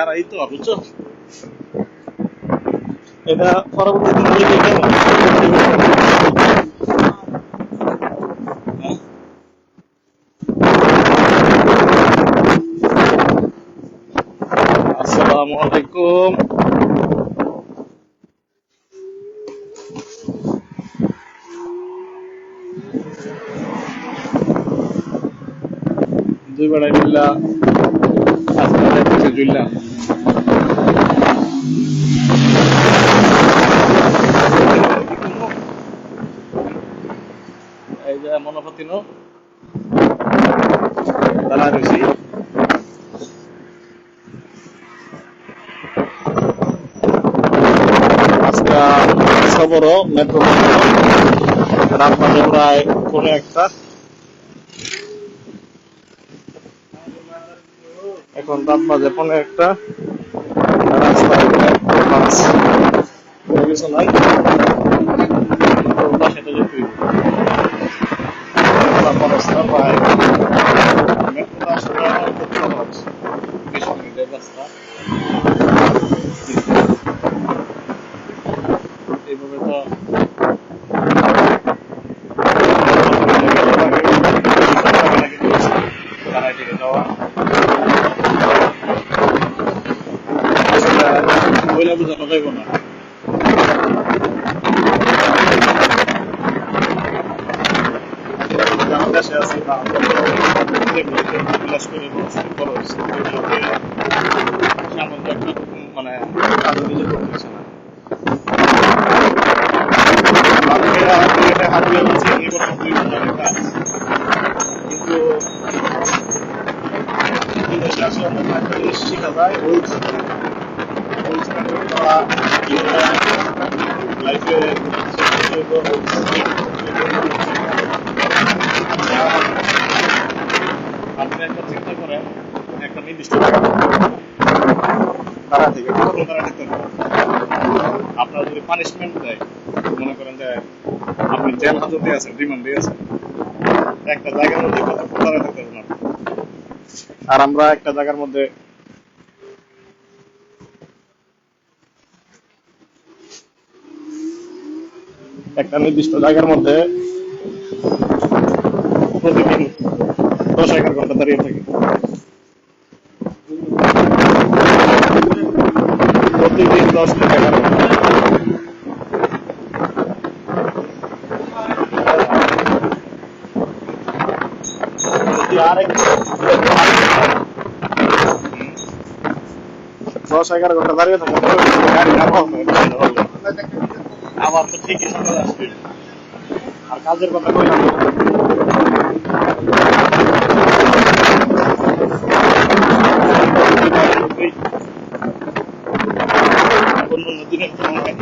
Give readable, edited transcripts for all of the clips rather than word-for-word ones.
খারাই তো বুঝছো, এটা পরবর্তী দিন থেকে কেমন। আসসালামু আলাইকুম। দুই বেড়াই মিল্লা আজকে জুল্লা এই যে মনোপতি নো দাঁড়া রয়েছি। আজকে খবর মেট্রো রাত বাজে প্রায় 1:30। এখন রাত বাজে 1:30, রাস্তায় কিছু নাই, সেটা যেতে অবস্থা প্রায় মেট্রো আসলে 20 মিনিটের রাস্তা। এইভাবে তো যাওয়া বইলে বোঝানো যাইব না। দেশে আছি না বিলাস করে বড় হয়েছে, সামান্য একটা মানে কাজে নিজে করতেছে না। হাজিয়া হচ্ছে এবার 2 ঘন্টার কাজ, কিন্তু বিদেশে আসলে আমরা একটা জিনিস শেখা যায়, লাইফে আপনি একটা চিন্তা করেন, একটা নির্দিষ্ট তারা থেকে তারা দিতে হবে। আপনার যদি পানিশমেন্ট দেয়, মনে করেন যে আপনি জেল হাজতে আছেন, রিমান্ডে আছেন, একটা জায়গার মধ্যে কত তারা দিতে হবে না। আর আমরা একটা জায়গার মধ্যে একটা নির্দিষ্ট জায়গার মধ্যে প্রতিদিন 10-11 ঘন্টা দাঁড়িয়ে থাকি, প্রতিদিন 10 থেকে 11 ঘন্টা। আরেক 10-11 ঘন্টা দাঁড়িয়ে থাকে, গাড়ি আবার তো ঠিকই সময় আসবে। আর কাজের কথা কইলাম অন্য দিনের তুলনায়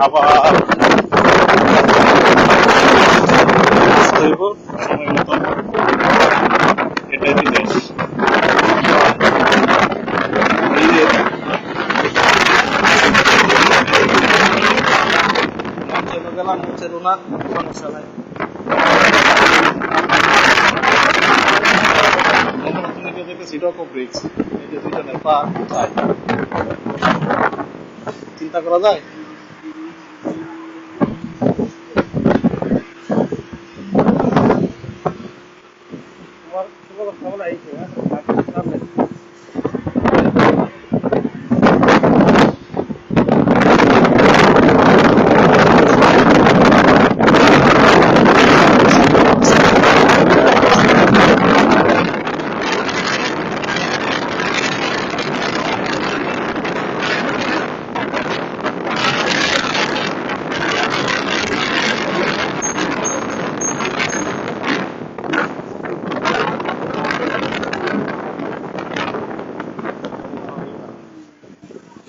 আবার সময় মতো, এটাই বিদেশ। গেলাম হচ্ছে রোনার সমস্যা নাই, চিন্তা করা যায়।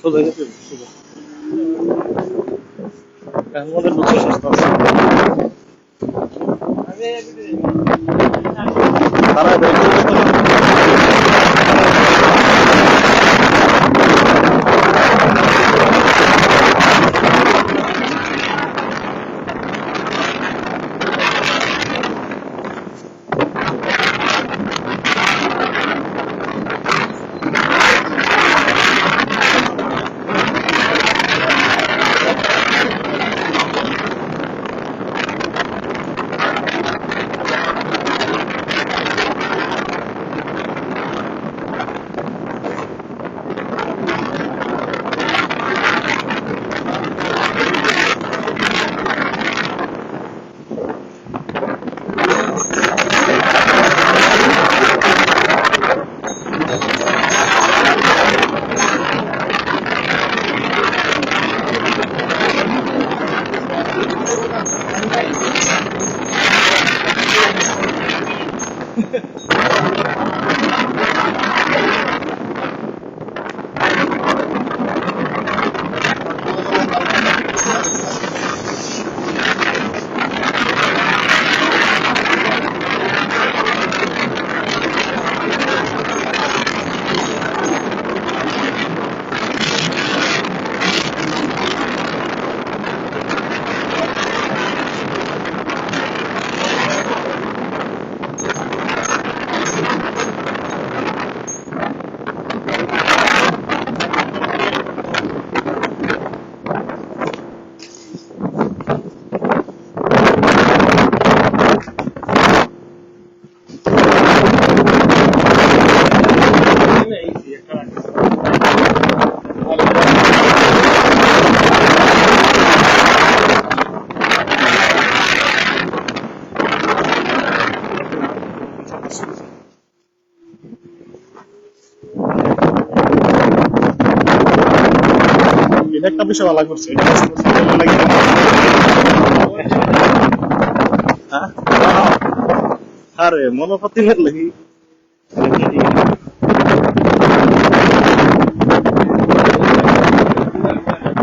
সোজা গেছে, সোজা এখন মধ্যে ঢুকছে সস্তা আছে। তারা এটা একটা বিষয় ভালো করছে আরে মনোপাতি লাগি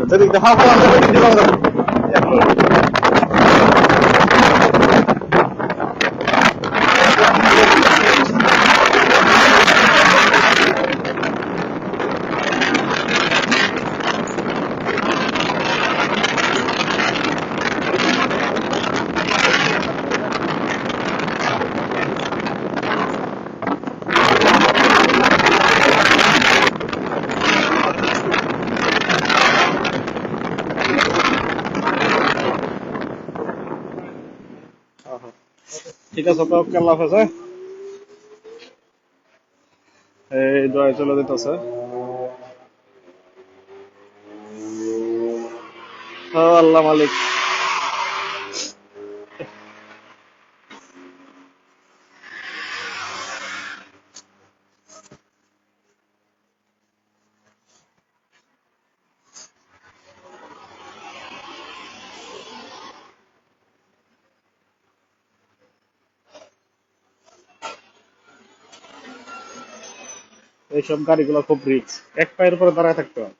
jadi dah apa yang kita lakukan ঠিক আছে তো আল্লাহ হাফেজ এই দোয়া চলে দিতেছে আল্লাহ মালিক এইসব গাড়িগুলো খুব রিস্ক এক পায়ের উপরে দাঁড়ায় থাকতে হয়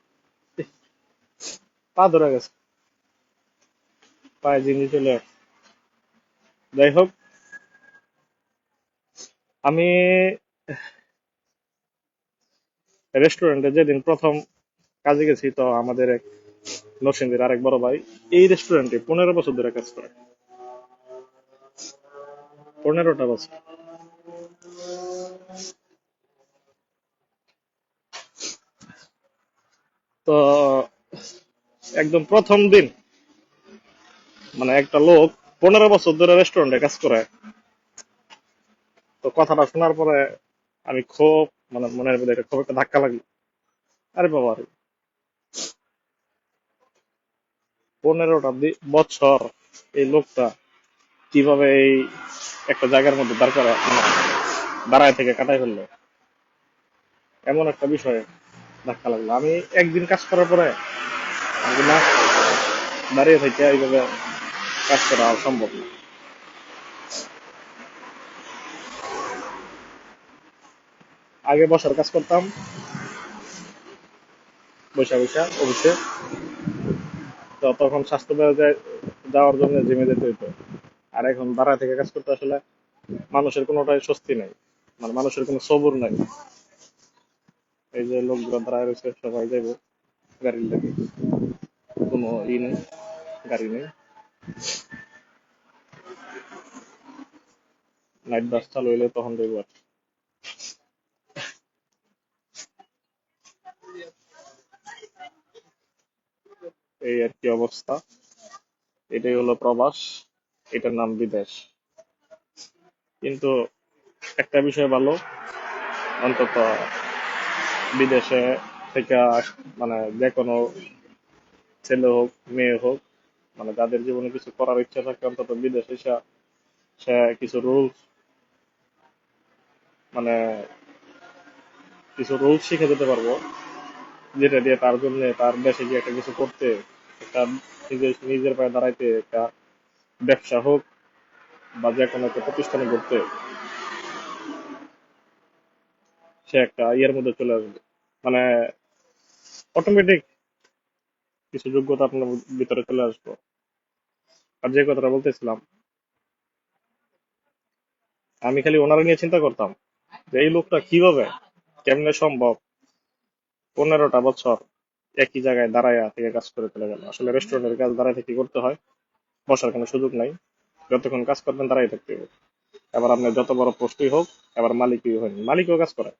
পা ধরে গেছে পায়ে জিনিস চলে আসছে যাই হোক আমি রেস্টুরেন্টে যেদিন প্রথম কাজে গেছি তো আমাদের এক নরসিংদীর আরেক বড় ভাই এই রেস্টুরেন্টে 15 বছর ধরে কাজ করে 15টা বছর তো একদম প্রথম দিন মানে একটা লোক 15 বছর ধরে রেস্টুরেন্টে কাজ করে তো কথাটা শোনার পরে আমি খুব মানে মনের মধ্যে খুব একটা ধাক্কা লাগলো আরে বাবা রে 15টা বছর এই লোকটা কিভাবে এই একটা জায়গার মধ্যে দাঁড়ায় থেকে কাটাই ফেললো এমন একটা বিষয়ে ধাক্কা লাগলো আমি একদিন কাজ করার পরে না দাঁড়িয়ে থেকে এইভাবে কাজ করা সম্ভব না আগে বসার কাজ করতাম বৈশা বৈশা অফিসে তো তখন স্বাস্থ্য যাওয়ার জন্য জিমে যেতে হইতো আর এখন দাঁড়ায় থেকে কাজ করতে আসলে মানুষের কোনোটাই স্বস্তি নাই, মানে মানুষের কোনো সবুর নাই। এই যে লোকগুলো দাঁড়ায় রয়েছে সবাই যাইব গাড়ি লাগে, কোনো নেই, গাড়ি নেই। নাইট বাস চালু হইলে তখন যাইব আর কি। এই আর কি অবস্থা। এটাই হলো প্রবাস, এটার নাম বিদেশ। কিন্তু একটা বিষয় ভালো, অন্তত বিদেশে থেকে মানে যে কোনো ছেলে হোক মেয়ে হোক, মানে যাদের জীবনে কিছু করার ইচ্ছা থাকে অন্তত বিদেশে এসে সে কিছু রুলস, মানে কিছু রুলস শিখে যেতে পারবো, যেটা দিয়ে তার জন্য তার দেশে গিয়ে একটা কিছু করতে, একটা নিজের নিজের পায়ে দাঁড়াইতে, একটা ব্যবসা হোক বা যে কোনো একটা প্রতিষ্ঠানে করতে, সে একটা ইয়ের মধ্যে চলে আসবে। মানে অটোমেটিক কিছু যোগ্যতা আপনার ভিতরে চলে আসবে। আর যে কথাটা বলতেছিলাম, আমি খালি ওনারা নিয়ে চিন্তা করতাম যে এই লোকটা কিভাবে, কেমনে সম্ভব 15টা বছর একই জায়গায় দাঁড়ায় থেকে কাজ করে চলে গেল। আসলে রেস্টুরেন্টের কাজ দাঁড়ায় থেকে করতে হয়, বসার কোনো সুযোগ নাই। যতক্ষণ কাজ করবেন দাঁড়াই থাকতে হবে। এবার আপনার যত বড় পোস্টই হোক, এবার মালিকই হয়নি, মালিকও কাজ করে।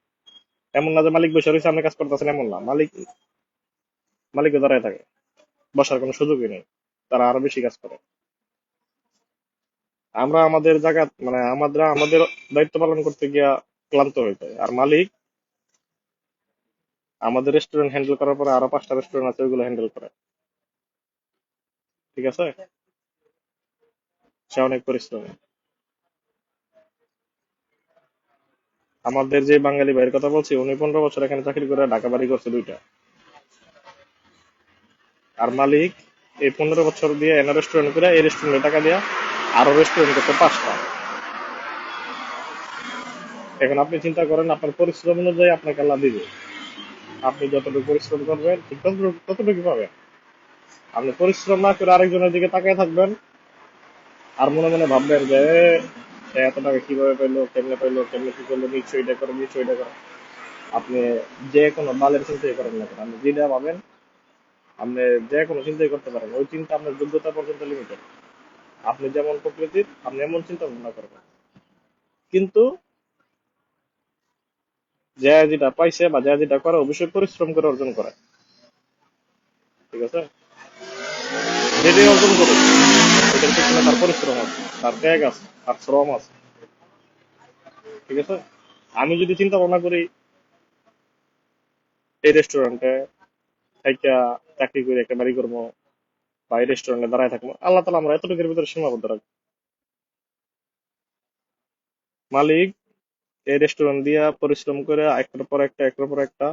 এমন না যে মালিক বসে রয়েছে আপনি কাজ করতেছেন, এমন না, মালিকও দাঁড়ায় থাকে, বসার কোনো সুযোগই নেই, তারা আরো বেশি কাজ করে। আমরা আমাদের জায়গা, মানে আমাদের দায়িত্ব পালন করতে গিয়া ক্লান্ত হয়ে যায়, আর মালিক আমাদের রেস্টুরেন্ট হ্যান্ডেল করার পরে আরো 5টা রেস্টুরেন্ট আছে ওইগুলো হ্যান্ডেল করে। ঠিক আছে, সে অনেক পরিশ্রমী। আমাদের যে বাঙালি ভাইয়ের কথা বলছি, উনি 15 বছর এখানে চাকরি করে ঢাকা বাড়ি করছে 2টা। আর মালিক এই 15 বছর দিয়ে এনে রেস্টুরেন্ট করে, এই রেস্টুরেন্টে টাকা দিয়া আরো রেস্টুরেন্ট করতে 5টা। এখন আপনি চিন্তা করেন আপনার পরিশ্রম অনুযায়ী আপনাকে আল্লাহ দিবে, আপনি যতটুকু পরিশ্রম করবেন ঠিক ততটুকু পাবেন। আপনি পরিশ্রম না করে আরেকজনের দিকে তাকিয়ে থাকবেন আর মনে মনে ভাববেন যে সে এত টাকা কিভাবে পেলো, কেমনে কি করলো, নিশ্চয়ই এটা করে, নিশ্চয়ই এটা করে। আপনি যে কোনো বালের চিন্তাই করেন না কেন, আপনি যেটা ভাবেন, আপনি যে কোনো চিন্তাই করতে পারেন, ওই চিন্তা আপনার যোগ্যতা পর্যন্ত লিমিটেড। আপনি যেমন প্রকৃতির আপনি এমন চিন্তা ভাবনা করবেন। কিন্তু যে যেটা পাইছে বা যে যেটা করে অবশ্যই পরিশ্রম করে অর্জন করে। ঠিক আছে, যেটাই অর্জন করুক এটার পিছনে তার পরিশ্রম আছে, তার ত্যাগ আছে, তার শ্রম আছে। ঠিক আছে, আমি যদি চিন্তা ভাবনা করি এই রেস্টুরেন্টে একটা চাকরি করে একটা বাড়ি করবো বা এই রেস্টুরেন্টে দাঁড়ায় থাকবো, আল্লাহ তালা আমরা এতটুকুর ভিতরে সীমাবদ্ধ রাখবো। মালিক এই রেস্টুরেন্ট দিয়া পরিশ্রম করে একটার পর একটা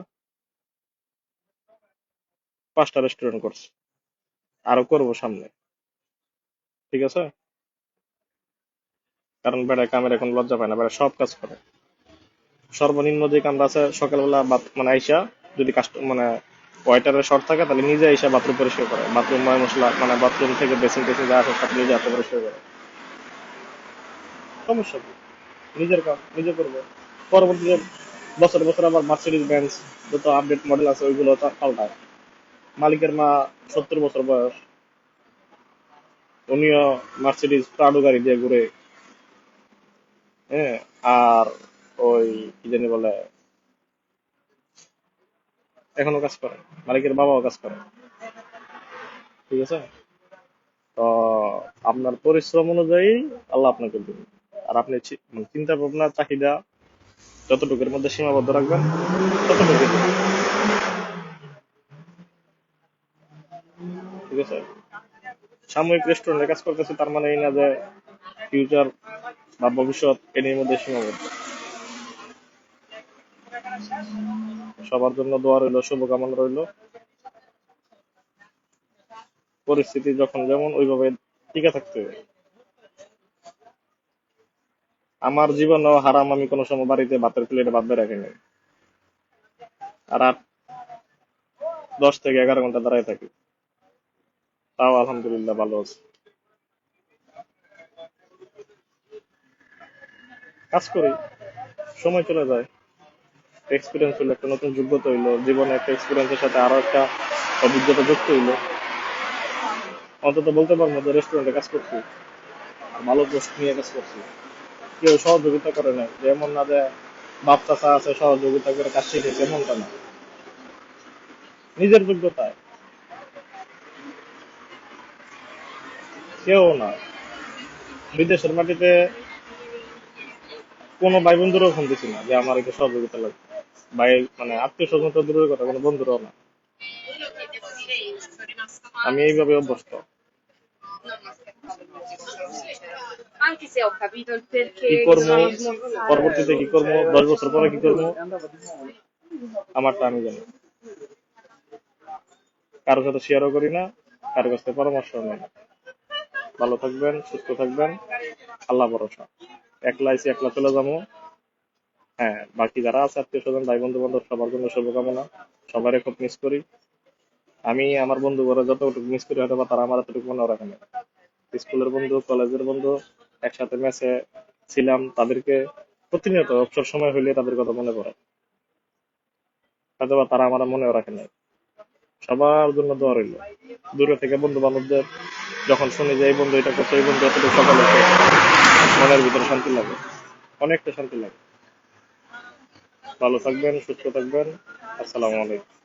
5টা রেস্টুরেন্ট করছে, আরো করবো সামনে। ঠিক আছে, কারণ বেড়া কামের এখন লজ্জা পায় না, বেড়া সব কাজ করে। সর্বনিম্ন যে কামটা আছে সকালবেলা মানে আইসা, যদি মানে ওয়াইটারের শর্ট থাকে তাহলে নিজে আইসা বাথরুম পরিষ্কার করে, বাথরুম ময় মশলা মানে বাথরুম থেকে বেসিন টেসিন যা আসে সব নিজে হাতে পরিষ্কার করে। সমস্যা কি, নিজের কাজ নিজে করবে। পরবর্তীতে বছর বছর আবার মার্সিডিজ বেঞ্জ যত আপডেট মডেল আছে ওইগুলো পাল্টায়। মালিকের মা 70 বছর বয়স, উনিও মার্সিডিজ প্রাডো গাড়ি দিয়ে ঘুরে। হ্যাঁ, আর ওই কি জানি বলে, এখনো কাজ করে, মালিকের বাবাও কাজ করে। ঠিক আছে, তো আপনার পরিশ্রম অনুযায়ী আল্লাহ আপনাকে দেবে। আর আপনি মানে চিন্তা ভাবনা চাহিদা যতটুকুর মধ্যে সীমাবদ্ধ রাখবেন ততটুকু দেবে। ঠিক আছে, সাময়িক রেস্টুরেন্টে কাজ করতেছে তার মানে এই না যে ফিউচার বা ভবিষ্যৎ এর মধ্যে সীমাবদ্ধ। সবার জন্য দোয়া রইল, শুভকামনা রইল। পরিস্থিতি যখন যেমন ওইভাবে টিকে থাকতে হবে। আমার জীবনেও হারাম আমি কোনো সময় বাড়িতে ভাতের প্লেটে ভাত বেড়ে রাখিনি। আর 10 থেকে 11 ঘন্টা দাঁড়ায় থাকি, তাও আলহামদুলিল্লাহ ভালো আছে। কাজ করি, সময় চলে যায়, এক্সপিরিয়েন্স হইলো, একটা নতুন যোগ্যতা হইলো, জীবনে একটা এক্সপিরিয়েন্সের সাথে আরো একটা অভিজ্ঞতা যুক্ত হইলো। অন্তত বলতে পারবো যে রেস্টুরেন্টে কাজ করছি, ভালো পোস্ট নিয়ে কাজ করছি, কেউ সহযোগিতা করে নাই, যে এমন না যে বাপ চাচা আছে সহযোগিতা করে কাজ শিখেছে, এমনটা না, নিজের যোগ্যতায়। কেউ না, বিদেশের মাটিতে কোনো ভাই বন্ধুরও ফোন দিছি না যে আমার একটু সহযোগিতা লাগবে। ভাই মানে আত্মীয় স্বজন তো দূরের কথা, কোনো বন্ধুরাও না। আমি এইভাবে অভ্যস্ত। Anche se ho capito il perché কি che করবো, sono smorzata. পরবর্তীতে কি করবো, 10 বছর পরে কি করবো, আমারটা আমি জানি। কারোর সাথে শেয়ারও করি না, কারোর কাছ থেকে পরামর্শ নেই না। ভালো থাকবেন, সুস্থ থাকবেন, আল্লাহ ভরসা। একলা আইছি, একলা চলে যাবো। হ্যাঁ, বাকি যারা আছে আত্মীয় স্বজন, ভাই বন্ধু বান্ধব, সবার জন্য শুভকামনা। সবারই খুব মিস করি। আমি আমার বন্ধু করে যতটুকু মিস করি, হয়তো বা তারা আমার এতটুকু মনে রাখে না। স্কুলের বন্ধু, কলেজের বন্ধু, একসাথে মেসে ছিলাম, তাদেরকে প্রতিনিয়ত অবসর সময় হইলে তাদের কথা মনে পড়ে, হয়তো বা তারা আমার মনেও রাখে না। সবার জন্য দোয়া রইল। দূরে থেকে বন্ধু বান্ধবদের যখন শুনি যে এই বন্ধু এটা করছে, এই বন্ধু এতটুকু সকাল হচ্ছে, মনের ভিতরে শান্তি লাগে, অনেকটা শান্তি লাগে। ভালো থাকবেন, সুস্থ থাকবেন। আসসালামু আলাইকুম।